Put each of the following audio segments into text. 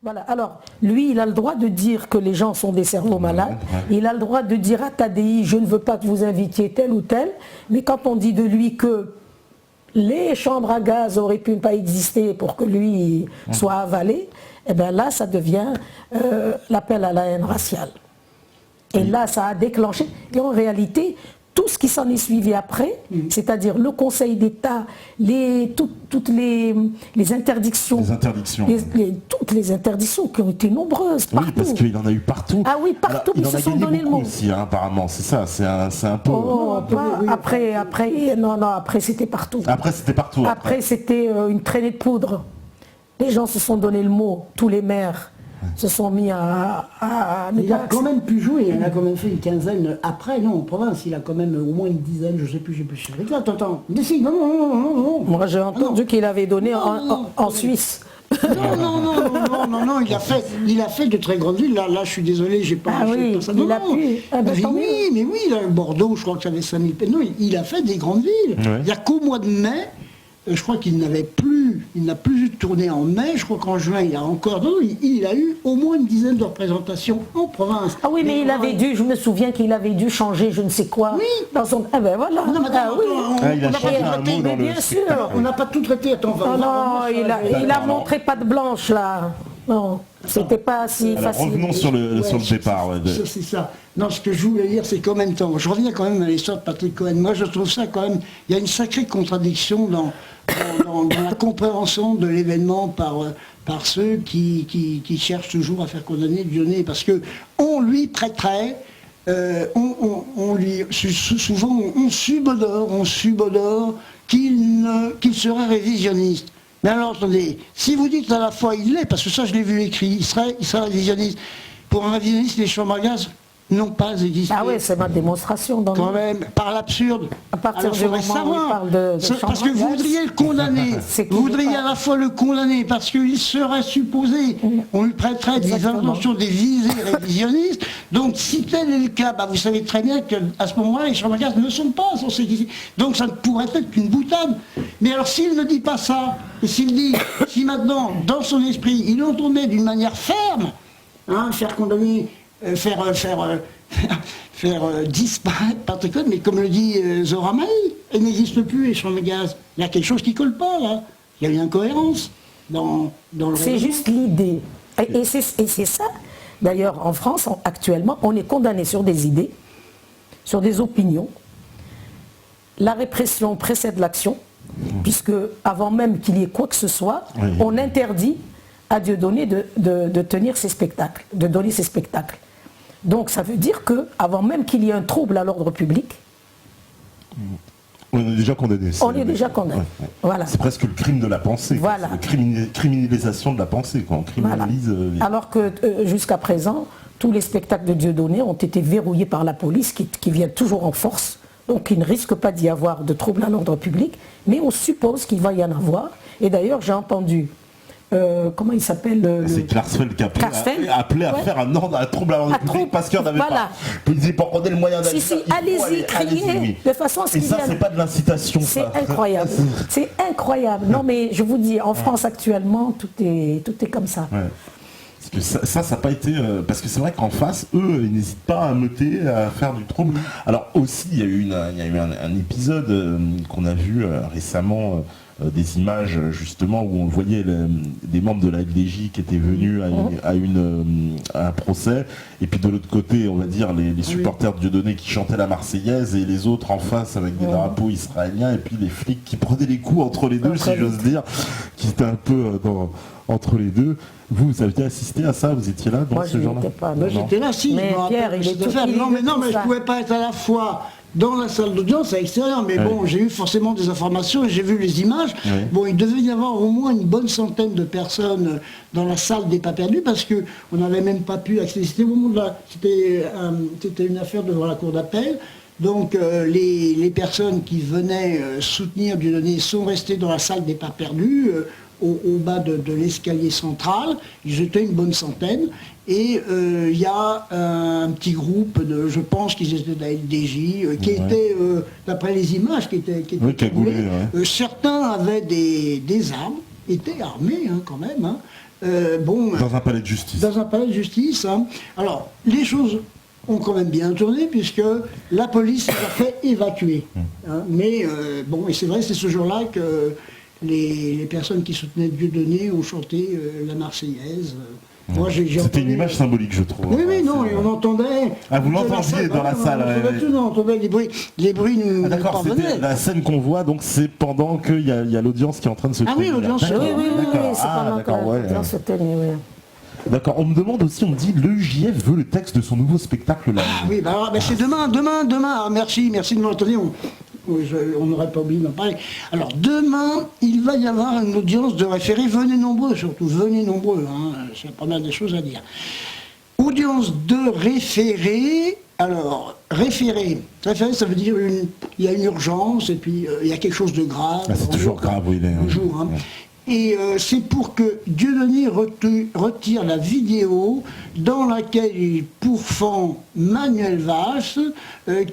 Voilà, alors lui il a le droit de dire que les gens sont des cerveaux malades, il a le droit de dire à Tadei je ne veux pas que vous invitiez tel ou tel, mais quand on dit de lui que les chambres à gaz auraient pu ne pas exister pour que lui soit avalé, et bien là ça devient l'appel à la haine raciale. Et là ça a déclenché, et en réalité tout ce qui s'en est suivi après, c'est-à-dire le Conseil d'État, toutes les interdictions, toutes les interdictions qui ont été nombreuses partout. Oui, parce qu'il en a eu partout. Ah oui, partout, alors, ils se sont donné le mot. Aussi, hein, apparemment, c'est ça, c'est un peu... Oh, après, c'était partout. Après, c'était partout. Après, c'était une traînée de poudre. Les gens se sont donné le mot, tous les maires se sont mis à il a quand même pu jouer, il en a quand même fait une quinzaine après, non, en province, il a quand même au moins une dizaine, je sais plus. Attends, décide, non. Moi j'ai entendu qu'il avait donné en Suisse. Non, il a fait de très grandes villes, là je suis désolé, j'ai pas... Ah oui, ça. Il a pu. Oui, là, Bordeaux, je crois que ça avait 5000 personnes. Non, il a fait des grandes villes. Il n'y a qu'au mois de mai, je crois qu'il n'a plus eu de tournée en mai, je crois qu'en juin il a encore... Non, il a eu au moins une dizaine de représentations en province. Ah oui, mais je me souviens qu'il avait dû changer je ne sais quoi. Oui. Dans son... Ah ben voilà. Non, mais il a changé un mot dans bien sûr. On n'a pas tout traité. Il a montré patte blanche là. Non, c'était pas si facile. Revenons sur le départ. C'est ça. Non, ce que je voulais dire, c'est qu'en même temps, je reviens quand même à l'histoire de Patrick Cohen. Moi, je trouve ça quand même, il y a une sacrée contradiction dans la compréhension de l'événement par ceux qui cherchent toujours à faire condamner Dieudonné, parce que on lui prêterait, souvent on subodore qu'il serait révisionniste. Mais alors, attendez, si vous dites à la fois il l'est, parce que ça je l'ai vu écrit, il serait révisionniste. Pour un révisionniste, les chambres à gaz n'ont pas existé. Ah oui, c'est ma démonstration. Quand même, par l'absurde. À partir du moment où il parle de parce que vous voudriez le condamner. Vous voudriez à la fois le condamner parce qu'il serait supposé, on lui prêterait des intentions, des visées révisionnistes. Donc si tel est le cas, vous savez très bien qu'à ce moment-là, les chambres à gaz ne sont pas censées exister. Donc ça ne pourrait être qu'une boutade. Mais alors s'il ne dit pas ça, et s'il dit, si maintenant, dans son esprit, il entendait d'une manière ferme, faire condamner, faire disparaître Patrick Cohen, mais comme le dit Zora Maï, elle n'existe plus, les chambres à gaz. Il y a quelque chose qui ne colle pas, là. Il y a une incohérence dans le... C'est juste l'idée. Et c'est ça. D'ailleurs, en France, actuellement, on est condamné sur des idées, sur des opinions. La répression précède l'action, puisque avant même qu'il y ait quoi que ce soit, on interdit à Dieudonné de tenir ses spectacles, de donner ses spectacles. Donc ça veut dire qu'avant même qu'il y ait un trouble à l'ordre public, on est déjà condamné. On est déjà condamné. Voilà. C'est presque le crime de la pensée. Voilà. La criminalisation de la pensée. On criminalise. Alors que jusqu'à présent, tous les spectacles de Dieudonné ont été verrouillés par la police qui vient toujours en force. Donc il ne risque pas d'y avoir de trouble à l'ordre public, mais on suppose qu'il va y en avoir. Et d'ailleurs j'ai entendu... comment il s'appelle c'est Klarsfeld qui a appelé à faire un trouble à l'ordre public parce qu'il n'y en avait pas. Il disait pour qu'on ait le moyen d'aller. Allez-y, criez de façon à ce qu'il y ait... Et ça, c'est pas de l'incitation. C'est incroyable. C'est incroyable. Non, mais je vous dis, en France actuellement, tout est comme ça. Ouais. Parce que ça n'a pas été... parce que c'est vrai qu'en face, eux, ils n'hésitent pas à meuter, à faire du trouble. Alors aussi, il y a eu un épisode qu'on a vu récemment... des images justement où on voyait des membres de la LDJ qui étaient venus à un procès, et puis de l'autre côté on va dire les supporters de Dieudonné qui chantaient la Marseillaise et les autres en face avec des drapeaux israéliens, et puis les flics qui prenaient les coups entre les deux, si j'ose dire, qui étaient un peu entre les deux. Vous aviez assisté à ça? Vous étiez là dans ce genre-là? Moi j'étais là, si. Mais Pierre, il est tout mais je ne pouvais pas être à la fois dans la salle d'audience à l'extérieur, mais bon, j'ai eu forcément des informations et j'ai vu les images. Bon, il devait y avoir au moins une bonne centaine de personnes dans la salle des pas perdus, parce qu'on n'avait même pas pu accéder. C'était au moment de c'était une affaire devant la cour d'appel. Donc les personnes qui venaient soutenir Dieudonné sont restées dans la salle des pas perdus, au bas de l'escalier central. Ils étaient une bonne centaine. Et il y a un petit groupe, je pense qu'ils étaient de la LDJ, qui étaient, d'après les images, qui étaient cagoulés. Certains avaient des armes, étaient armés quand même. Dans un palais de justice. Dans un palais de justice. Hein. Alors, les choses ont quand même bien tourné, puisque la police l'a fait évacuer. Hein. Mais, et c'est vrai, c'est ce jour-là que les personnes qui soutenaient Dieudonné ont chanté la Marseillaise. Moi, c'était une image symbolique, je trouve. Oui, non, et on entendait... Ah, vous l'entendiez dans la salle. On entendait les bruits nous d'accord, c'était la scène qu'on voit, donc c'est pendant qu'il y a l'audience qui est en train de se tenir. Ah oui, l'audience, oui, c'est pendant que l'audience se tenait, oui. D'accord, on me demande aussi, on me dit, le JF veut le texte de son nouveau spectacle là. Ah oui, c'est demain. Ah, merci de m'entendre. On n'aurait pas oublié d'en parler. Alors demain, il va y avoir une audience de référé. Venez nombreux surtout, venez nombreux. Hein, c'est pas mal des choses à dire. Audience de référé. Alors, référé, ça veut dire il y a une urgence et puis il y a quelque chose de grave. Ah, c'est toujours grave, oui. Toujours, hein. Et c'est pour que Dieudonné retire la vidéo dans laquelle il pourfend Manuel Valls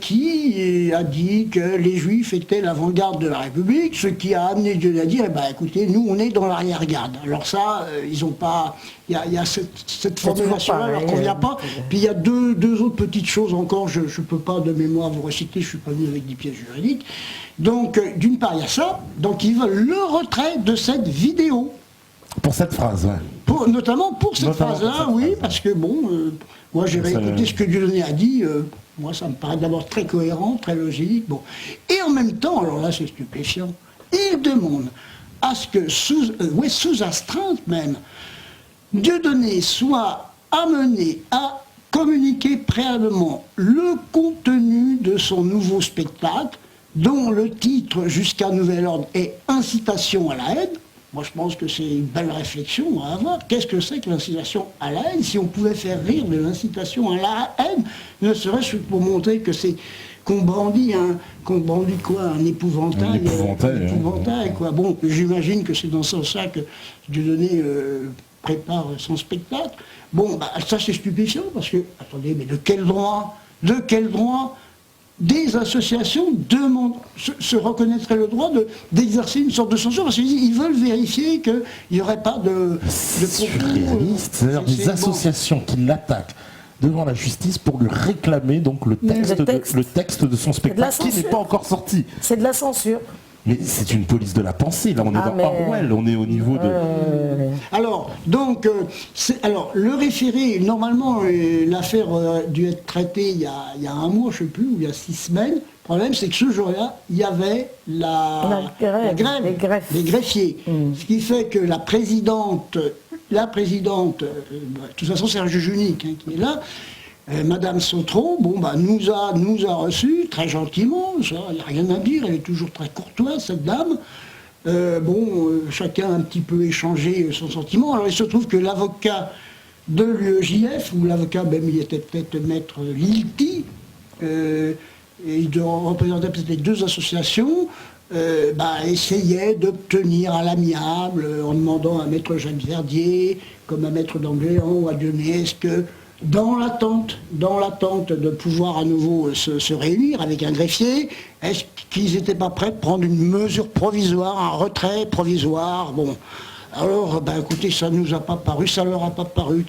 qui a dit que les Juifs étaient l'avant-garde de la République, ce qui a amené Dieudonné à dire, écoutez, nous on est dans l'arrière-garde. Alors ça, ils n'ont pas... Il y a cette formulation-là, leur convient pas. Puis il y a deux autres petites choses encore, je ne peux pas de mémoire vous reciter, je ne suis pas venu avec des pièces juridiques. Donc, d'une part, il y a ça, donc ils veulent le retrait de cette vidéo. Pour cette phrase, ouais. Notamment pour cette phrase-là, oui, parce que moi j'ai réécouté ce que Dieudonné a dit, moi ça me paraît d'abord très cohérent, très logique, Et en même temps, alors là c'est stupéfiant, il demande à ce que, sous astreinte même, Dieudonné soit amené à communiquer préalablement le contenu de son nouveau spectacle, dont le titre jusqu'à nouvel ordre est incitation à la haine. Moi je pense que c'est une belle réflexion à avoir. Qu'est-ce que c'est que l'incitation à la haine? Si on pouvait faire rire de l'incitation à la haine, ne serait-ce que pour montrer que c'est qu'on brandit quoi, un épouvantail. Un épouvantail, quoi. Bon, j'imagine que c'est dans ce sens-là que Dieudonné prépare son spectacle. Ça c'est stupéfiant parce que, attendez, mais de quel droit des associations se reconnaîtraient le droit d'exercer une sorte de censure parce qu'ils veulent vérifier qu'il n'y aurait pas de surréaliste, c'est-à-dire des associations qui l'attaquent devant la justice pour lui réclamer donc le texte de son spectacle qui n'est pas encore sorti. C'est de la censure. Mais c'est une police de la pensée, là on est dans Orwell, on est au niveau de... Alors, donc, le référé, normalement l'affaire a dû être traitée il y a un mois, je ne sais plus, ou il y a 6 semaines. Le problème c'est que ce jour-là, il y avait la grève des greffiers. Ce qui fait que la présidente, de toute façon c'est un juge unique qui est là, Madame Sautron, nous a reçus très gentiment, il n'y a rien à dire, elle est toujours très courtoise, cette dame. Chacun a un petit peu échangé son sentiment. Alors il se trouve que l'avocat de l'UEJF, ou l'avocat, même il était peut-être maître Lilti, et il représentait peut-être les deux associations, essayait d'obtenir à l'amiable, en demandant à maître Jacques Verdier, comme à maître d'Angléan ou à Dieudonné, est-ce que dans l'attente de pouvoir à nouveau se réunir avec un greffier, est-ce qu'ils n'étaient pas prêts de prendre une mesure provisoire, un retrait provisoire? Alors, écoutez, ça ne nous a pas paru, ça leur a pas paru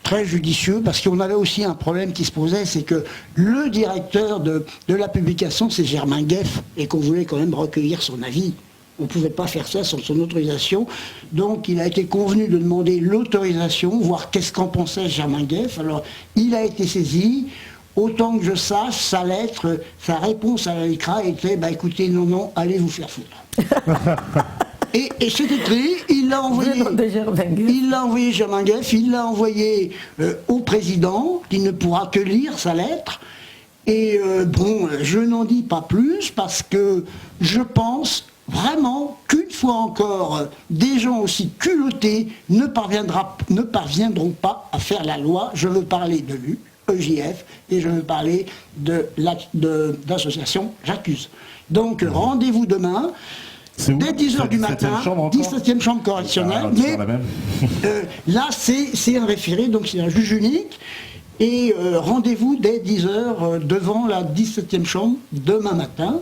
très judicieux, parce qu'on avait aussi un problème qui se posait, c'est que le directeur de la publication, c'est Germain Gueff, et qu'on voulait quand même recueillir son avis. On ne pouvait pas faire ça sans son autorisation. Donc il a été convenu de demander l'autorisation, voir qu'est-ce qu'en pensait Germain Gueff. Alors il a été saisi. Autant que je sache, sa réponse à la LICRA était écoutez, non, allez vous faire foutre. Et c'est écrit, il l'a envoyé Germain Gueff, il l'a envoyé au président, qui ne pourra que lire sa lettre. Et je n'en dis pas plus parce que je pense vraiment qu'une fois encore, des gens aussi culottés ne parviendront pas à faire la loi. Je veux parler de l'UEJF et je veux parler d'association J'accuse. Donc rendez-vous demain. Dès 10h du matin, 17e chambre correctionnelle, mais là c'est un référé, donc c'est un juge unique, et rendez-vous dès 10h devant la 17e chambre demain matin.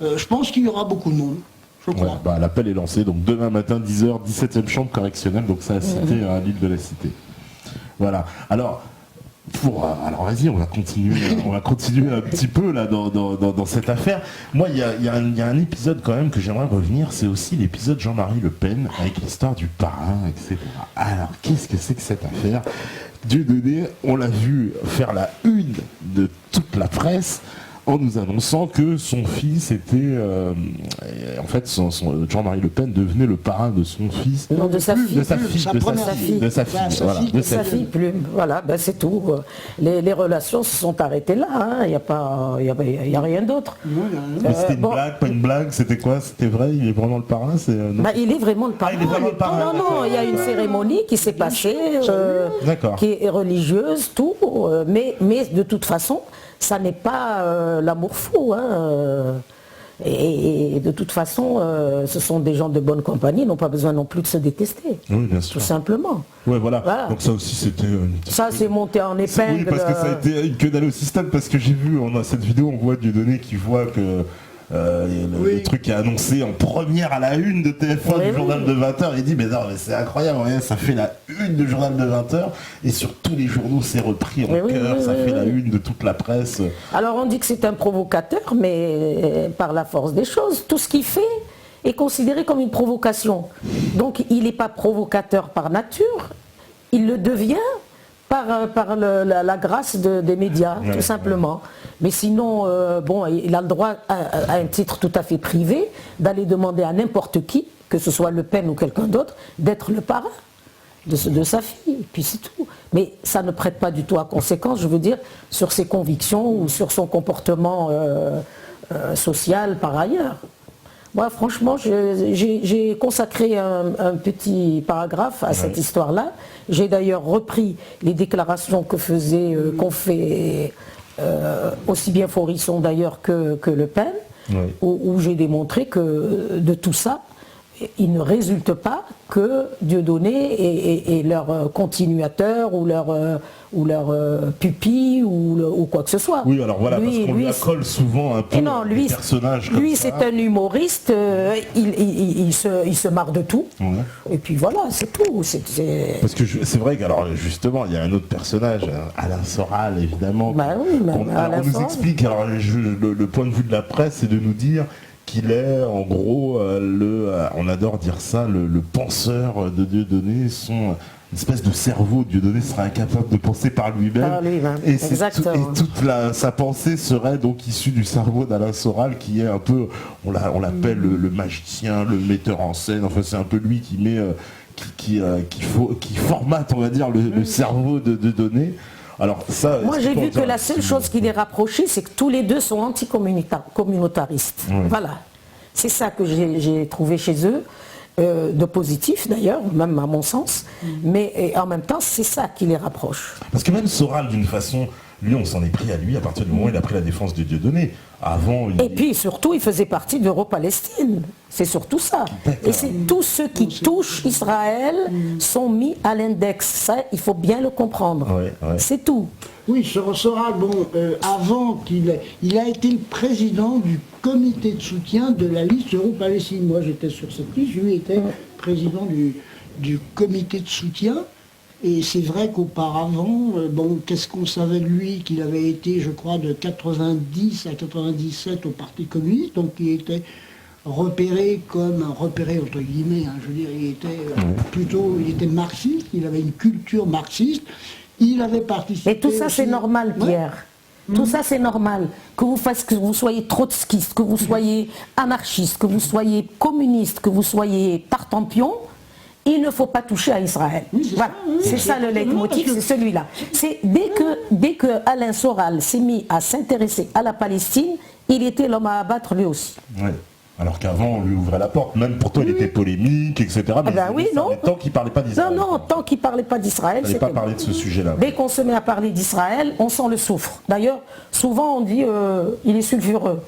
Je pense qu'il y aura beaucoup de monde. je crois. Ouais, l'appel est lancé, donc demain matin 10h, 17e chambre correctionnelle, donc ça a cité à l'île de la Cité. Voilà. Alors vas-y, on va continuer un petit peu là dans cette affaire. Moi, il y a un épisode quand même que j'aimerais revenir, c'est aussi l'épisode Jean-Marie Le Pen avec l'histoire du parrain, etc. Alors, qu'est-ce que c'est que cette affaire? Dieudonné, on l'a vu faire la une de toute la presse en nous annonçant que son fils était... en fait, Jean-Marie Le Pen devenait le parrain de son fils. Non, de sa fille. De sa fille, Plume. Voilà, c'est tout. Les relations se sont arrêtées là. Il n'y a rien d'autre. C'était une blague, pas une blague, c'était quoi? C'était vrai? Il est vraiment le parrain? Il est vraiment le parrain. Il est vraiment le parrain. Non, il y a une cérémonie qui s'est passée, qui est religieuse, tout. Mais de toute façon, ça n'est pas l'amour fou. Et de toute façon, ce sont des gens de bonne compagnie, ils n'ont pas besoin non plus de se détester. Oui, bien sûr. Tout simplement. Ouais, voilà. Donc ça aussi, c'était... Ça, c'est monté en épingle. Oui, parce que ça a été une queue d'aller au système, parce que j'ai vu, on a cette vidéo, on voit Dieudonné qui voit que... le truc est annoncé en première à la une de TF1 du journal de 20h, il dit mais non mais c'est incroyable, ça fait la une du journal de 20h et sur tous les journaux c'est repris en cœur, ça fait la une de toute la presse. Alors on dit que c'est un provocateur, mais par la force des choses, tout ce qu'il fait est considéré comme une provocation. Donc il n'est pas provocateur par nature, il le devient par la grâce des médias, tout simplement. Mais sinon, il a le droit, à un titre tout à fait privé, d'aller demander à n'importe qui, que ce soit Le Pen ou quelqu'un d'autre, d'être le parrain de sa fille. Et puis c'est tout. Mais ça ne prête pas du tout à conséquence, je veux dire, sur ses convictions ou sur son comportement social par ailleurs. Moi, franchement, j'ai consacré un petit paragraphe à cette histoire-là. J'ai d'ailleurs repris les déclarations qu'ont fait aussi bien Faurisson d'ailleurs que Le Pen, où j'ai démontré que de tout ça, il ne résulte pas que Dieudonné et leur continuateur ou leur pupille ou quoi que ce soit. Oui, alors voilà, parce qu'on lui accole souvent un peu des personnages comme lui, ça. c'est un humoriste, il se marre de tout. Et puis voilà, c'est tout. Parce que c'est vrai qu'alors justement, il y a un autre personnage, Alain Soral, évidemment. On nous explique, alors le point de vue de la presse, c'est de nous dire qu'il est en gros on adore dire ça, le penseur de Dieudonné, une espèce de cerveau. Dieudonné sera incapable de penser par lui-même. Et toute sa pensée serait donc issue du cerveau d'Alain Soral, qui est un peu, on l'appelle le magicien, le metteur en scène. Enfin, c'est un peu lui qui met, qui formate, on va dire, le cerveau de Dieudonné. Alors ça, moi j'ai vu que la seule chose qui les rapprochait, c'est que tous les deux sont anti-communautaristes. Voilà. C'est ça que j'ai trouvé chez eux, de positif d'ailleurs, même à mon sens, mais en même temps c'est ça qui les rapproche. Parce que même Soral, d'une façon, lui on s'en est pris à lui à partir du moment où il a pris la défense de Dieudonné. Et puis surtout, il faisait partie d'Euro-Palestine. C'est surtout ça. Et c'est tous ceux qui touchent Israël sont mis à l'index. Ça, il faut bien le comprendre. C'est tout. Oui, Soral, avant il a été le président du comité de soutien de la liste Euro-Palestine. Moi, j'étais sur cette liste, lui était président du comité de soutien. Et c'est vrai qu'auparavant, qu'est-ce qu'on savait de lui? Qu'il avait été, je crois, de 90 à 97 au Parti communiste, donc il était repéré entre guillemets, je veux dire, il était marxiste, il avait une culture marxiste, il avait participé... Mais tout ça c'est normal, Pierre. Tout ça c'est normal. Que vous soyez trotskiste, que vous soyez anarchiste, que vous soyez communiste, que vous soyez tartampion, il ne faut pas toucher à Israël. Voilà. C'est ça le leitmotiv, c'est celui-là. C'est dès que Alain Soral s'est mis à s'intéresser à la Palestine, il était l'homme à abattre lui aussi. Alors qu'avant, on lui ouvrait la porte, même pour toi, il était polémique, etc. Mais tant qu'il ne parlait pas d'Israël. Non, tant qu'il ne parlait pas d'Israël, il ne fallait pas parler de ce sujet-là. Dès qu'on se met à parler d'Israël, on sent le soufre. D'ailleurs, souvent on dit il est sulfureux.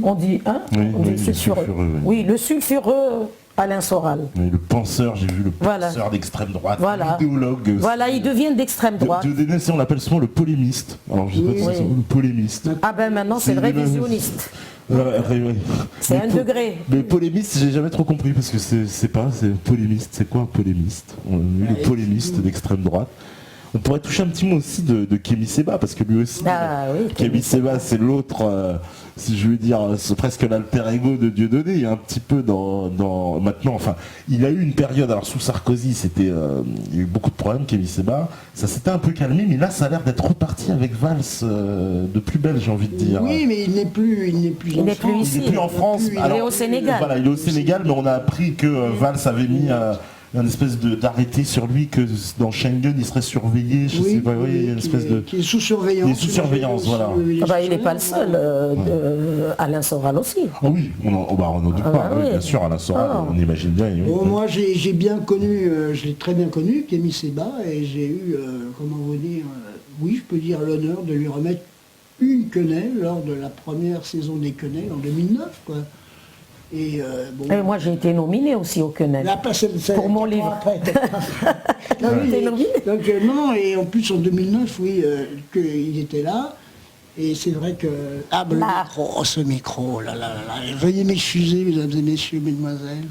On dit, le sulfureux. Oui, le sulfureux Alain Soral. Mais le penseur, j'ai vu le penseur d'extrême droite, l'idéologue. Voilà, il devient d'extrême droite. Dieudonné, on l'appelle souvent le polémiste. Alors je sais pas si c'est le polémiste. Ah ben maintenant c'est le révisionniste. C'est un degré. Mais polémiste, j'ai jamais trop compris parce que c'est polémiste. C'est quoi un polémiste? Le polémiste d'extrême droite. On pourrait toucher un petit mot aussi de Kémy Séba parce que lui aussi, Kémy Séba, c'est l'autre, si je veux dire, c'est presque l'alter ego de Dieudonné. Il y a un petit peu dans maintenant, enfin, il a eu une période, alors sous Sarkozy, il y a eu beaucoup de problèmes, Kémy Séba, ça s'était un peu calmé, mais là, ça a l'air d'être reparti avec Valls de plus belle, j'ai envie de dire. Oui, mais il n'est plus ici. Il n'est plus en France. Il est au Sénégal. Voilà, il est au Sénégal, mais on a appris que Valls avait mis un espèce d'arrêté sur lui, que dans Schengen il serait surveillé, je sais pas, une espèce de... Qui est sous surveillance. Il est sous surveillance, voilà. Il n'est pas le seul, Alain Soral aussi. Ah oui, on n'en doute pas, bien sûr, Alain Soral, on imagine bien. Moi j'ai bien connu, je l'ai très bien connu, Kémy Séba, et j'ai eu, comment vous dire, oui, je peux dire l'honneur de lui remettre une quenelle lors de la première saison des quenelles en 2009, quoi. Et moi j'ai été nominée aussi au Quenelle pour mon livre. Donc non, et en plus en 2009, qu'il était là. Et c'est vrai que... ce micro, là. Veuillez m'excuser, mesdames et messieurs, mesdemoiselles.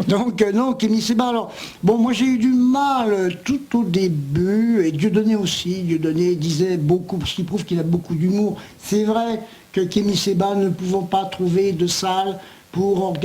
Donc, non, Kémy Séba, alors... Bon, moi, j'ai eu du mal tout au début, et Dieudonné aussi. Dieudonné disait beaucoup, ce qui prouve qu'il a beaucoup d'humour. C'est vrai que Kémy Séba, ne pouvant pas trouver de salle pour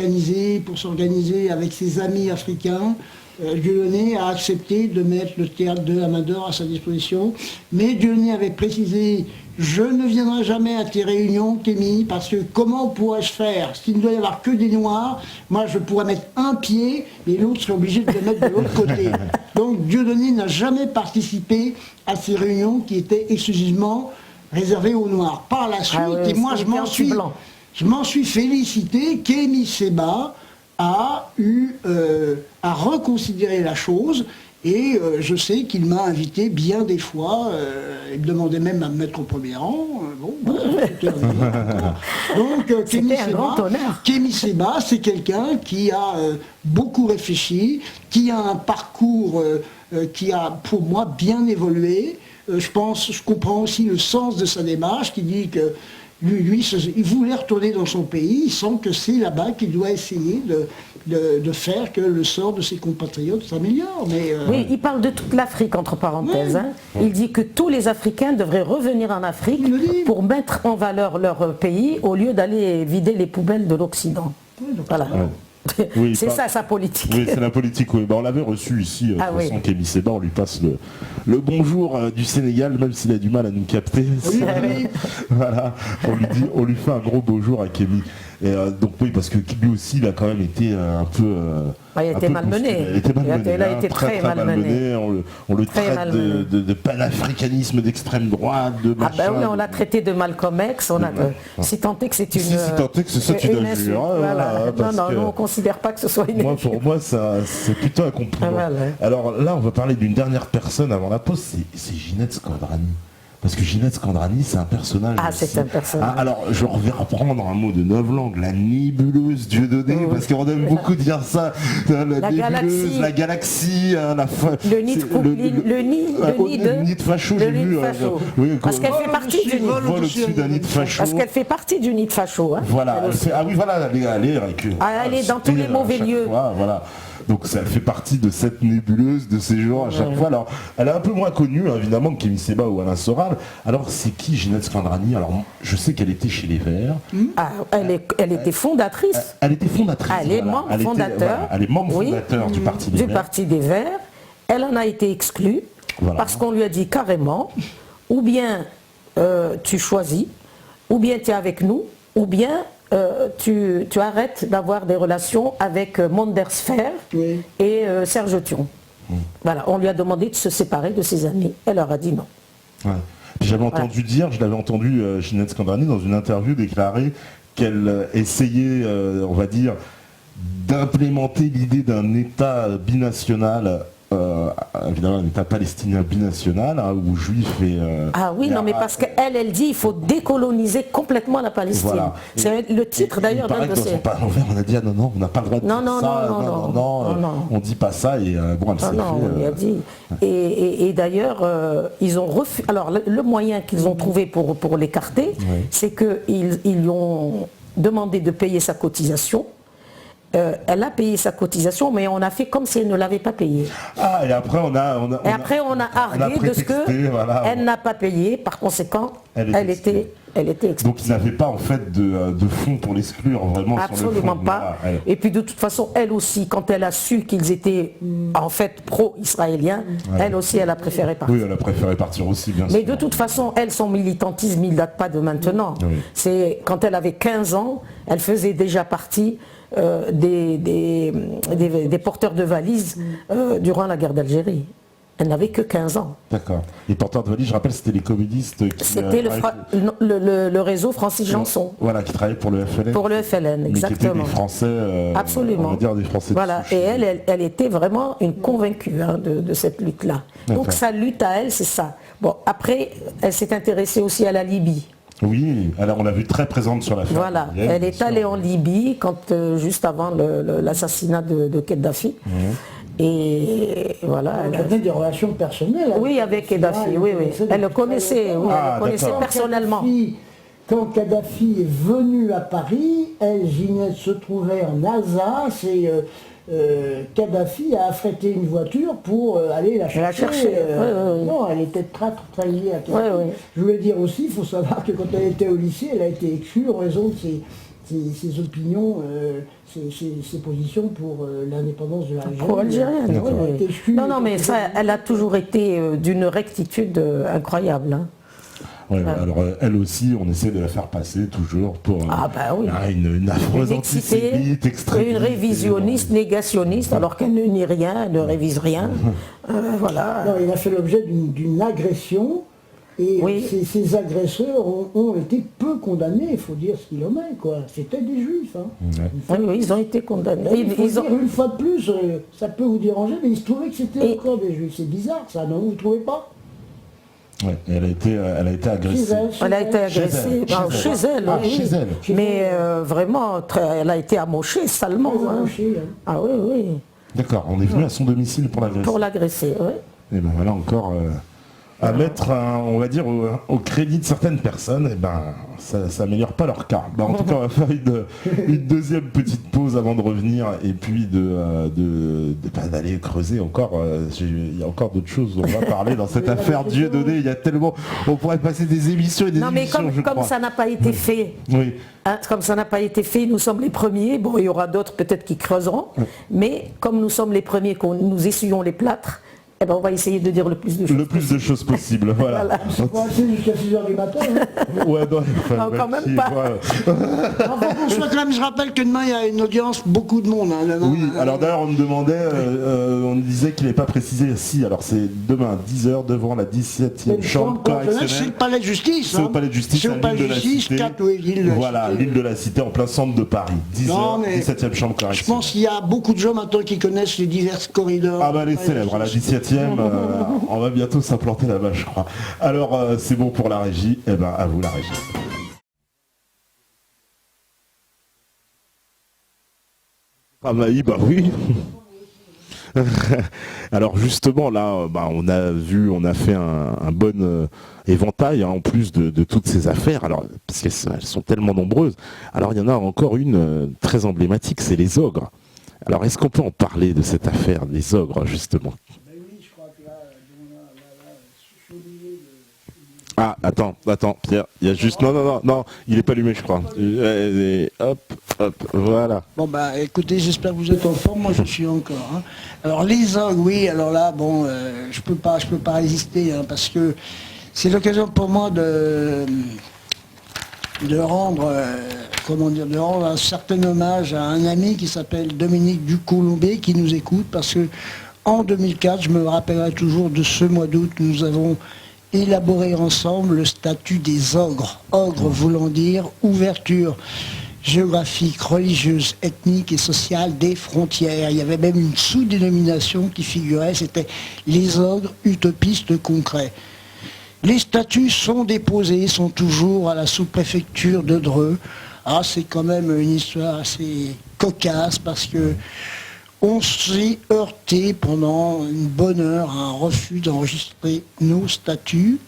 s'organiser avec ses amis africains, Dieudonné a accepté de mettre le théâtre de la Main d'Or à sa disposition, mais Dieudonné avait précisé: je ne viendrai jamais à tes réunions, Kémy, parce que comment pourrais-je faire? S'il ne doit y avoir que des noirs, moi je pourrais mettre un pied et l'autre serait obligé de le mettre de l'autre côté. Donc Dieudonné n'a jamais participé à ces réunions qui étaient exclusivement réservées aux noirs. Par la suite, et moi je m'en suis félicité, Kémy Séba a reconsidéré la chose, et je sais qu'il m'a invité bien des fois, il me demandait même à me mettre au premier rang. Donc Kémy Séba, c'est quelqu'un qui a beaucoup réfléchi, qui a un parcours qui a pour moi bien évolué. Je comprends aussi le sens de sa démarche, qui dit que lui, il voulait retourner dans son pays, il sent que c'est là-bas qu'il doit essayer de faire que le sort de ses compatriotes s'améliore. Oui, il parle de toute l'Afrique, entre parenthèses. Il dit que tous les Africains devraient revenir en Afrique pour mettre en valeur leur pays au lieu d'aller vider les poubelles de l'Occident. Voilà. Oui, c'est ça sa politique. Oui, c'est la politique. Oui. On l'avait reçu ici, de toute façon, Kémy Séba, on lui passe le bonjour du Sénégal, même s'il a du mal à nous capter. Voilà, on lui fait un gros bonjour à Kémy. Et donc oui, parce que lui aussi, il a quand même été un peu... il a été malmené. Il a été très malmené. On le traite de panafricanisme d'extrême droite, de machin. On l'a traité de Malcolm X. Si tant est que c'est une... Si tant est que c'est une injure. Non, on ne considère pas que ce soit une injure. Pour moi, c'est plutôt un compliment. Alors là, on va parler d'une dernière personne avant la pause, c'est Ginette Scandrani. Parce que Ginette Scandrani, c'est un personnage. C'est un personnage. Alors, je vais reprendre un mot de novlangue, la nébuleuse Dieudonné, parce qu'on aime beaucoup dire ça. La nébuleuse, la galaxie, le nid de facho, j'ai vu. Parce qu'elle fait partie du nid. Parce qu'elle fait partie du nid de facho. Voilà. Elle est dans tous les mauvais lieux. Voilà. Donc ça fait partie de cette nébuleuse de ces jours à chaque fois. Alors, elle est un peu moins connue, évidemment, que Kémy Séba ou Alain Soral. Alors, c'est qui Ginette Scandrani? Alors, je sais qu'elle était chez les Verts. Elle était fondatrice. Elle était fondatrice. Elle est membre fondateur. Elle est membre fondateur du Parti des Verts. Du Parti des Verts. Elle en a été exclue parce qu'on lui a dit carrément, ou bien tu choisis, ou bien tu es avec nous, ou bien... tu arrêtes d'avoir des relations avec Monders Fer et Serge Thion. Voilà, on lui a demandé de se séparer de ses amis. Elle leur a dit non. J'avais entendu dire, je l'avais entendu Ginette Scandrani dans une interview déclarer qu'elle essayait, on va dire, d'implémenter l'idée d'un État binational évidemment un État palestinien binational, hein, où juifs et... Ah oui, non, mais parce qu'elle dit il faut décoloniser complètement la Palestine. Voilà. C'est le titre d'ailleurs d'un Dans son dossier. parole ouvert, on a dit ah, non, on n'a pas le droit de Non, dire non, ça, non, on dit pas ça, et bon, elle s'est Non, on lui a dit. Et d'ailleurs, ils ont refusé. Alors, le moyen qu'ils ont trouvé pour l'écarter, c'est qu'ils lui ont demandé de payer sa cotisation. Elle a payé sa cotisation, mais on a fait comme si elle ne l'avait pas payée. Ah, et après on a argué de ce que voilà, elle n'a pas payé. Par conséquent, elle était expulsée. Donc ils n'avaient pas en fait de fonds pour l'exclure vraiment. Absolument sur le fond. pas. Voilà, et puis de toute façon, elle aussi, quand elle a su qu'ils étaient en fait pro-israéliens, elle aussi, elle a préféré partir. Oui, elle a préféré partir aussi, bien sûr. Mais de toute façon, elle, son militantisme, il ne date pas de maintenant. Oui. C'est quand elle avait 15 ans, elle faisait déjà partie des porteurs de valises durant la guerre d'Algérie. Elle n'avait que 15 ans. D'accord. Les porteurs de valises, je rappelle, c'était les communistes qui... C'était le réseau Francis Janson. Voilà, qui travaillait pour le FLN. Pour le FLN, exactement. Qui étaient des Français, absolument. On va dire des Français. Voilà, et elle était vraiment une convaincue de cette lutte-là. Donc sa lutte à elle, c'est ça. Bon, après, elle s'est intéressée aussi à la Libye. Oui, alors on l'a vue très présente sur l'affaire. Voilà, elle est allée en Libye juste avant l'assassinat de Kadhafi. Et voilà. Elle avait des relations personnelles. Oui, avec Kadhafi, oui. Elle le connaissait, elle le connaissait personnellement. Quand Kadhafi est venu à Paris, elle, Ginette, se trouvait en Alsace et Kadhafi a affrété une voiture pour aller la chercher. Non, elle était très liée à Kadhafi. Je voulais dire aussi, il faut savoir que quand elle était au lycée, elle a été exclue en raison de ses opinions, ses positions pour l'indépendance de l'Algérie. Pro-algérienne, oui. Non, mais ça, elle a toujours été d'une rectitude incroyable. Hein. Ouais, alors elle aussi, on essaie de la faire passer toujours pour une affreuse antisémite, extrémiste. Une révisionniste, négationniste, alors qu'elle ne nie rien, elle ne révise rien. Voilà. Non, il a fait l'objet d'une agression. Et ces agresseurs ont été peu condamnés, il faut dire ce qu'il en est, quoi. C'était des juifs. Hein. Oui, ils ont été condamnés. Dire, une fois de plus, ça peut vous déranger, mais il se trouvait que c'était encore des juifs. C'est bizarre ça, non? Vous ne trouvez pas? Oui, elle a été agressée. Elle a été agressée chez elle. Mais vraiment, elle a été amochée salement. Ah oui. D'accord, on est venu à son domicile pour l'agresser. Pour l'agresser, oui. Et ben voilà encore... à mettre, on va dire, au crédit de certaines personnes, et ben, ça améliore pas leur cas. En tout cas, on va faire une deuxième petite pause avant de revenir et puis d'aller creuser encore. Il y a encore d'autres choses dont on va parler dans cette affaire Dieudonné. Il y a tellement, on pourrait passer des émissions et des émissions. Non, mais comme ça n'a pas été fait. Oui. Hein, comme ça n'a pas été fait, nous sommes les premiers. Bon, il y aura d'autres peut-être qui creuseront, mais comme nous sommes les premiers, que nous essuyons les plâtres. Eh ben, on va essayer de dire le plus de choses. Le plus de choses possible, voilà. C'est pas assez jusqu'à 6h du matin. Ouais, non, quand même pas. Je rappelle que demain il y a une audience, beaucoup de monde. Oui, alors d'ailleurs on me demandait, on me disait qu'il n'est pas précisé si, alors c'est demain à 10h devant la 17e chambre correctionnelle. C'est le palais de justice. C'est au palais de justice, c'est au palais de justice, voilà, l'île de la Cité en plein centre de Paris. 10h, 17e chambre correctionnelle. Je pense qu'il y a beaucoup de gens maintenant qui connaissent les divers corridors. Ah bah les célèbres, la 17e. On va bientôt s'implanter là-bas, je crois. Alors, c'est bon pour la régie. Eh ben, à vous la régie. Ah bah oui. Alors justement, là, on a fait un bon éventail, hein, en plus de toutes ces affaires. Alors, parce qu'elles sont tellement nombreuses. Alors, il y en a encore une très emblématique, c'est les ogres. Alors, est-ce qu'on peut en parler de cette affaire des ogres, justement ? Ah, attends, Pierre, il y a juste... Non, il est pas allumé, je crois. Hop, voilà. Bon, écoutez, j'espère que vous êtes en forme, moi je suis encore. Hein. Alors, les ogres, oui, alors là, bon, je peux pas résister, hein, parce que c'est l'occasion pour moi de rendre un certain hommage à un ami qui s'appelle Dominique Ducolombé, qui nous écoute, parce que en 2004, je me rappellerai toujours de ce mois d'août, nous avons élaborer ensemble le statut des ogres. Ogre voulant dire ouverture. géographique, religieuse, ethnique et sociale des frontières. Il y avait même une sous-dénomination qui figurait, c'était les ordres utopistes concrets. Les statuts sont déposés, sont toujours à la sous-préfecture de Dreux. Ah, c'est quand même une histoire assez cocasse parce que on s'est heurté pendant une bonne heure à un refus d'enregistrer nos statuts.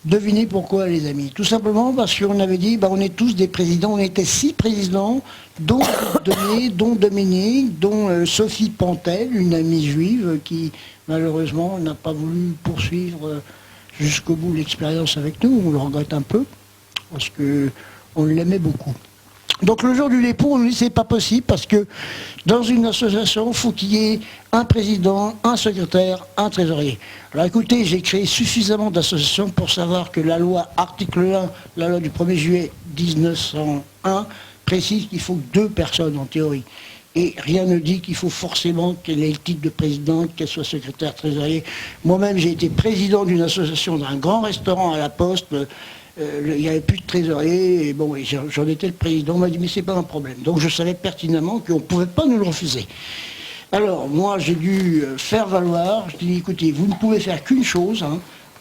Devinez pourquoi, les amis? Tout simplement parce qu'on avait dit, on est tous des présidents, on était 6 présidents, dont Denis, dont Dominique, dont Sophie Pantel, une amie juive qui malheureusement n'a pas voulu poursuivre jusqu'au bout l'expérience avec nous. On le regrette un peu, parce qu'on l'aimait beaucoup. Donc le jour du Lépo, on nous dit c'est pas possible parce que dans une association, il faut qu'il y ait un président, un secrétaire, un trésorier. Alors écoutez, j'ai créé suffisamment d'associations pour savoir que la loi, article 1, la loi du 1er juillet 1901, précise qu'il faut 2 personnes en théorie. Et rien ne dit qu'il faut forcément qu'elle ait le titre de présidente, qu'elle soit secrétaire, trésorier. Moi-même, j'ai été président d'une association d'un grand restaurant à la Poste. Il n'y avait plus de trésorier, et bon, j'en étais le président, on m'a dit mais c'est pas un problème. Donc je savais pertinemment qu'on ne pouvait pas nous le refuser. Alors moi j'ai dû faire valoir, je dis écoutez, vous ne pouvez faire qu'une chose,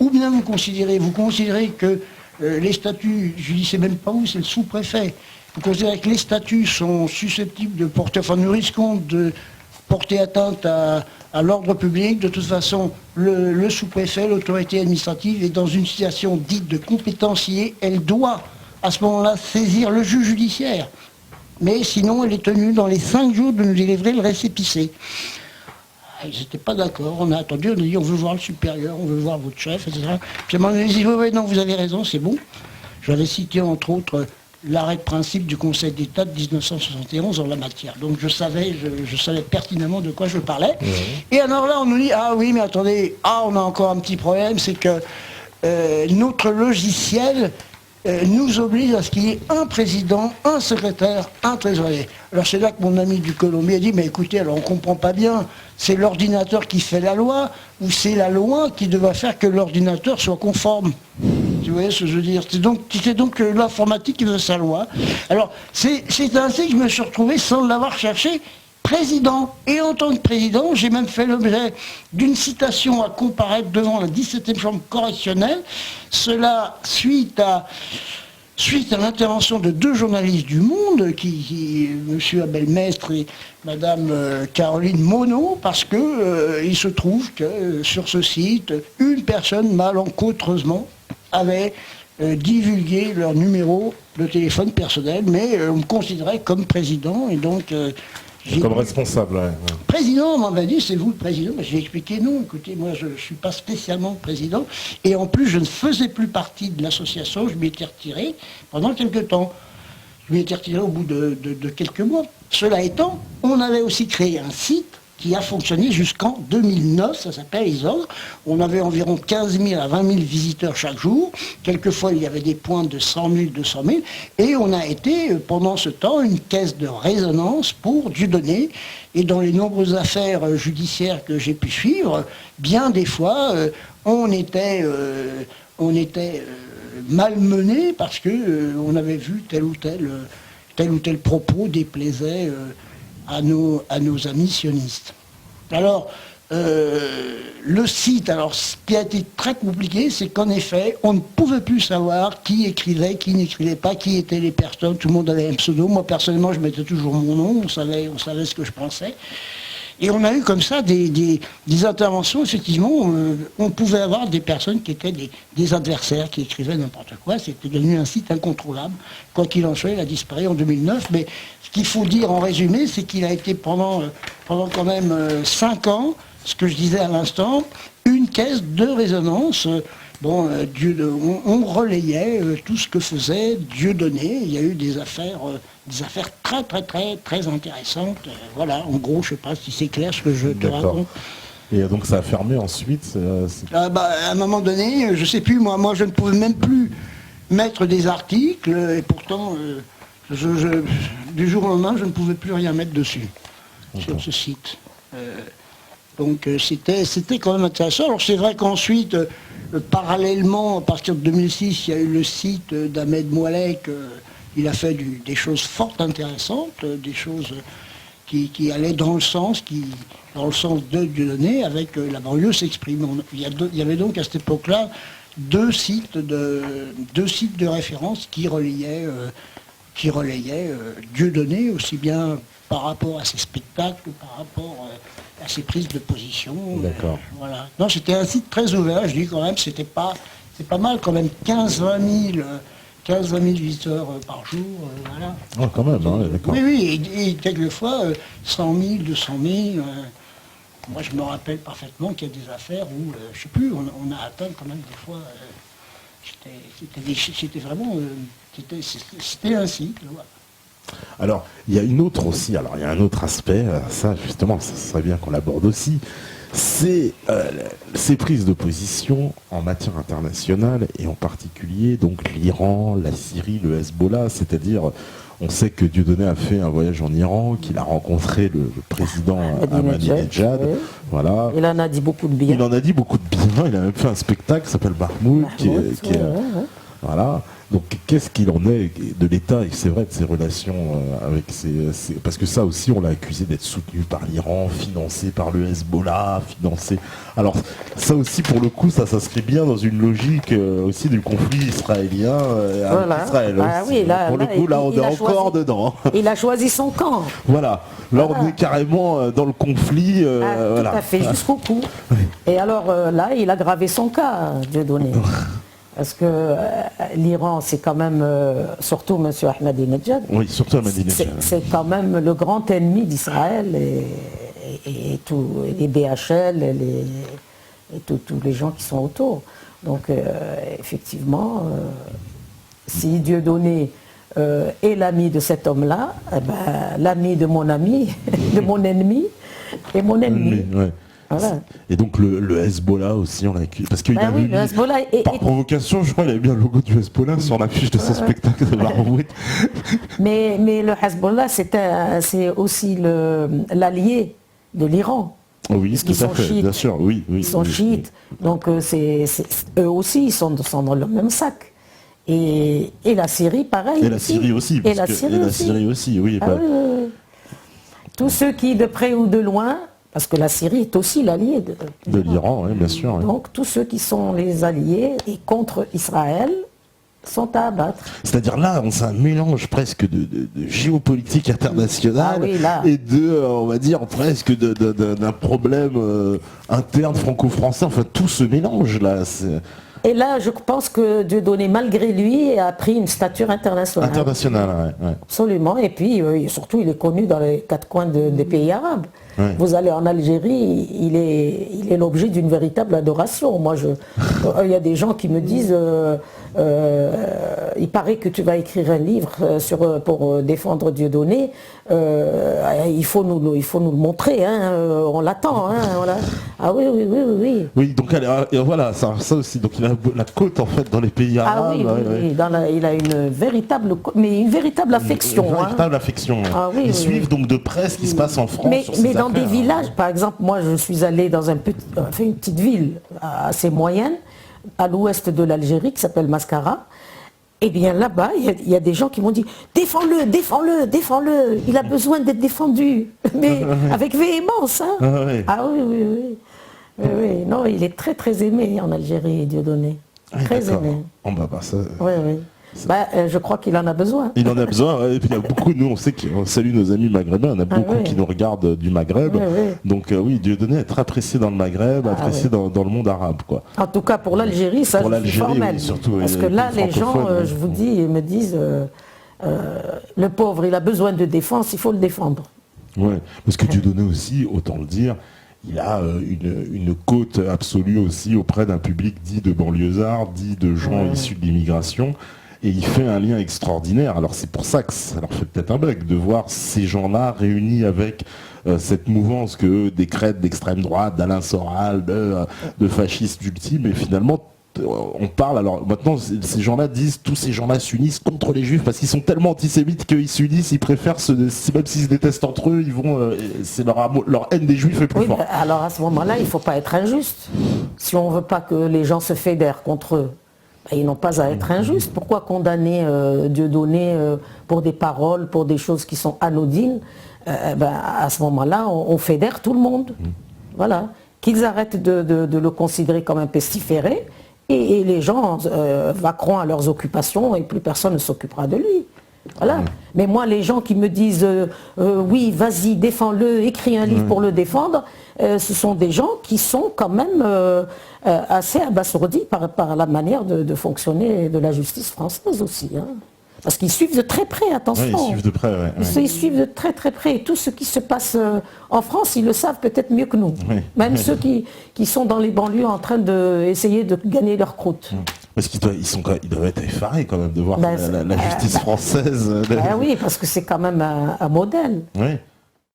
ou bien vous considérez que les statuts, je dis c'est même pas vous, c'est le sous-préfet, vous considérez que les statuts sont susceptibles de porter, enfin nous risquons de porter atteinte à l'ordre public. De toute façon, le sous-préfet, l'autorité administrative est dans une situation dite de compétencier. Elle doit, à ce moment-là, saisir le juge judiciaire. Mais sinon, elle est tenue dans les 5 jours de nous délivrer le récépissé. Ils n'étaient pas d'accord, on a attendu, on a dit on veut voir le supérieur, on veut voir votre chef, etc. Puis on a dit oui, non, vous avez raison, c'est bon. J'avais cité entre autres l'arrêt de principe du Conseil d'État de 1971 en la matière. Donc je savais pertinemment de quoi je parlais. Mmh. Et alors là, on nous dit, ah oui, mais attendez, on a encore un petit problème, c'est que notre logiciel nous oblige à ce qu'il y ait un président, un secrétaire, un trésorier. Alors c'est là que mon ami du Colombier a dit, mais écoutez, alors on ne comprend pas bien, c'est l'ordinateur qui fait la loi, ou c'est la loi qui devrait faire que l'ordinateur soit conforme. Vous voyez ce que je veux dire? C'est donc l'informatique qui veut sa loi. Alors, c'est ainsi que je me suis retrouvé, sans l'avoir cherché, président. Et en tant que président, j'ai même fait l'objet d'une citation à comparaître devant la 17e chambre correctionnelle. Cela suite à l'intervention de 2 journalistes du Monde, M. Abel-Mestre et Mme Caroline Monod, parce que il se trouve que sur ce site, une personne malencontreusement avait divulgué leur numéro de téléphone personnel, mais on me considérait comme président, et donc... comme responsable, ouais. Président, on m'avait dit, c'est vous le président. J'ai expliqué non, écoutez, moi je ne suis pas spécialement président, et en plus je ne faisais plus partie de l'association, je m'y étais retiré pendant quelques temps. Je m'y étais retiré au bout de quelques mois. Cela étant, on avait aussi créé un site qui a fonctionné jusqu'en 2009, ça s'appelle les ordres. On avait environ 15 000 à 20 000 visiteurs chaque jour. Quelquefois, il y avait des points de 100 000, 200 000. Et on a été, pendant ce temps, une caisse de résonance pour Dieudonné. Et dans les nombreuses affaires judiciaires que j'ai pu suivre, bien des fois, on était malmené parce qu'on avait vu tel ou tel propos déplaisait à nos amis sionistes. Alors, le site, alors ce qui a été très compliqué, c'est qu'en effet, on ne pouvait plus savoir qui écrivait, qui n'écrivait pas, qui étaient les personnes, tout le monde avait un pseudo. Moi, personnellement, je mettais toujours mon nom, on savait ce que je pensais. Et on a eu comme ça des interventions, effectivement, on pouvait avoir des personnes qui étaient des adversaires, qui écrivaient n'importe quoi. C'était devenu un site incontrôlable. Quoi qu'il en soit, il a disparu en 2009. Mais ce qu'il faut dire en résumé, c'est qu'il a été pendant quand même 5 ans, ce que je disais à l'instant, une caisse de résonance. On relayait tout ce que faisait Dieudonné. Il y a eu des affaires très très très très intéressantes. Voilà, en gros, je ne sais pas si c'est clair ce que je te raconte. Et donc ça a fermé ensuite à un moment donné, je ne sais plus, moi je ne pouvais même plus mettre des articles, et pourtant, du jour au lendemain, je ne pouvais plus rien mettre dessus, sur ce site. Donc c'était quand même intéressant. Alors c'est vrai qu'ensuite, parallèlement, à partir de 2006, il y a eu le site d'Ahmed Moalek il a fait des choses fort intéressantes, des choses qui allaient dans le sens de Dieudonné, avec la banlieue s'exprime. Il y avait donc à cette époque-là deux sites de référence qui relayaient Dieudonné, aussi bien par rapport à ses spectacles que par rapport à ses prises de position. D'accord. Voilà. Non, c'était un site très ouvert, je dis quand même, c'est pas mal quand même, 15-20 000 visiteurs par jour, voilà. Oh, quand même, hein, d'accord. Oui, et quelquefois 100 000, 200 000. Moi, je me rappelle parfaitement qu'il y a des affaires où, je sais plus, on a atteint quand même des fois. C'était vraiment, c'était un site. Voilà. Alors, il y a une autre aussi, alors il y a un autre aspect, ça justement, ça serait bien qu'on l'aborde aussi, c'est ces prises de position en matière internationale, et en particulier donc l'Iran, la Syrie, le Hezbollah, c'est-à-dire, on sait que Dieudonné a fait un voyage en Iran, qu'il a rencontré le président Ahmadinejad, oui. Voilà. Il en a dit beaucoup de bien. Il en a dit beaucoup de bien, il a même fait un spectacle qui s'appelle Mahmoud, Voilà. Donc qu'est-ce qu'il en est de l'État, et c'est vrai, de ses relations avec parce que ça aussi on l'a accusé d'être soutenu par l'Iran, financé par le Hezbollah, financé. Alors ça aussi pour le coup ça s'inscrit bien dans une logique aussi du conflit israélien avec Israël. Ah, oui, là, pour le coup là on est encore dedans. Il a choisi son camp. Voilà. Là on est carrément dans le conflit. Tout à fait, jusqu'au cou. Oui. Et alors là il a gravé son cas, Dieudonné. Parce que l'Iran, c'est quand même, surtout M. Ahmadinejad, oui, surtout Ahmadinejad. C'est quand même le grand ennemi d'Israël et les BHL et tous les gens qui sont autour. Donc effectivement, si Dieudonné est l'ami de cet homme-là, eh ben, l'ami de mon ami, de mon ennemi, est mon ennemi. Ouais. Voilà. Et donc le Hezbollah aussi, on l'a accusé. Parce qu'il avait mis, par provocation, je crois, il avait bien le logo du Hezbollah sur l'affiche de son spectacle de Mahmoud. Mais le Hezbollah, c'est aussi l'allié de l'Iran. Oui, tout à fait, bien sûr, oui. Ils sont chiites, donc eux aussi, ils sont dans le même sac. Et la Syrie, pareil. Et la Syrie aussi. Et la Syrie aussi, oui. Oui. Tous ceux qui, de près ou de loin, parce que la Syrie est aussi l'allié de l'Iran, oui, bien sûr. Donc tous ceux qui sont les alliés et contre Israël sont à abattre. C'est-à-dire là, c'est un mélange presque de géopolitique internationale et on va dire, presque d'un problème interne franco-français. Enfin, tout se mélange là. Et là, je pense que Dieudonné, malgré lui, a pris une stature internationale. Internationale, oui. Absolument. Et puis, surtout, il est connu dans les quatre coins des pays arabes. Ouais. Vous allez en Algérie, il est l'objet d'une véritable adoration. Moi, il y a des gens qui me disent, il paraît que tu vas écrire un livre pour défendre Dieudonné. Il faut nous le montrer, hein, on l'attend. Hein, voilà. Ah oui. Oui, donc voilà, ça aussi. Donc il a la côte en fait dans les pays arabes. Ah oui. Il a une véritable affection. Une véritable affection. Ah, oui, Ils suivent donc de près ce qui se passe en France. Mais dans des villages, par exemple, moi je suis allé dans une petite ville assez moyenne, à l'ouest de l'Algérie, qui s'appelle Mascara. Et bien là-bas, il y a des gens qui m'ont dit « Défends-le, il a besoin d'être défendu ». Mais avec véhémence. Hein. Ah oui. Non, il est très très aimé en Algérie, Dieudonné. Très aimé. Oui. Je crois qu'il en a besoin. Il en a besoin, et puis il y a beaucoup, nous on sait qu'on salue nos amis maghrébins, on a beaucoup qui nous regardent du Maghreb, donc oui, Dieudonné est très apprécié dans le Maghreb, apprécié dans le monde arabe, quoi. En tout cas pour l'Algérie, ça c'est formel, surtout, parce que là les gens, je vous dis, ils me disent, le pauvre il a besoin de défense, il faut le défendre. Oui, parce que Dieudonné aussi, autant le dire, il a une cote absolue aussi auprès d'un public dit de banlieusards, dit de gens issus de l'immigration. Et il fait un lien extraordinaire. Alors c'est pour ça que ça leur fait peut-être un bug de voir ces gens-là réunis avec cette mouvance que décrète d'extrême droite, d'Alain Soral, de fascistes ultimes. Et finalement, on parle, alors maintenant ces gens-là disent, tous ces gens-là s'unissent contre les juifs parce qu'ils sont tellement antisémites qu'ils s'unissent, ils préfèrent, même s'ils se détestent entre eux, ils vont, c'est leur haine des juifs est plus forte. Alors à ce moment-là, il ne faut pas être injuste. Si on ne veut pas que les gens se fédèrent contre eux, ils n'ont pas à être injustes. Pourquoi condamner Dieudonné pour des paroles, pour des choses qui sont anodines? À ce moment-là, on fédère tout le monde. Voilà. Qu'ils arrêtent de le considérer comme un pestiféré, et les gens vaqueront à leurs occupations et plus personne ne s'occupera de lui. Voilà. Mais moi, les gens qui me disent oui, vas-y, défends-le, écris un livre pour le défendre, ce sont des gens qui sont quand même assez abasourdis par la manière de fonctionner de la justice française aussi. Hein. Parce qu'ils suivent de très près, attention. Oui, ils suivent de près, ouais. Ils suivent de très très près. Et tout ce qui se passe en France, ils le savent peut-être mieux que nous. Oui. Même ceux qui sont dans les banlieues en train d'essayer de gagner leur croûte. Parce qu'ils doivent être effarés quand même de voir la justice française. Oui, parce que c'est quand même un modèle. Oui.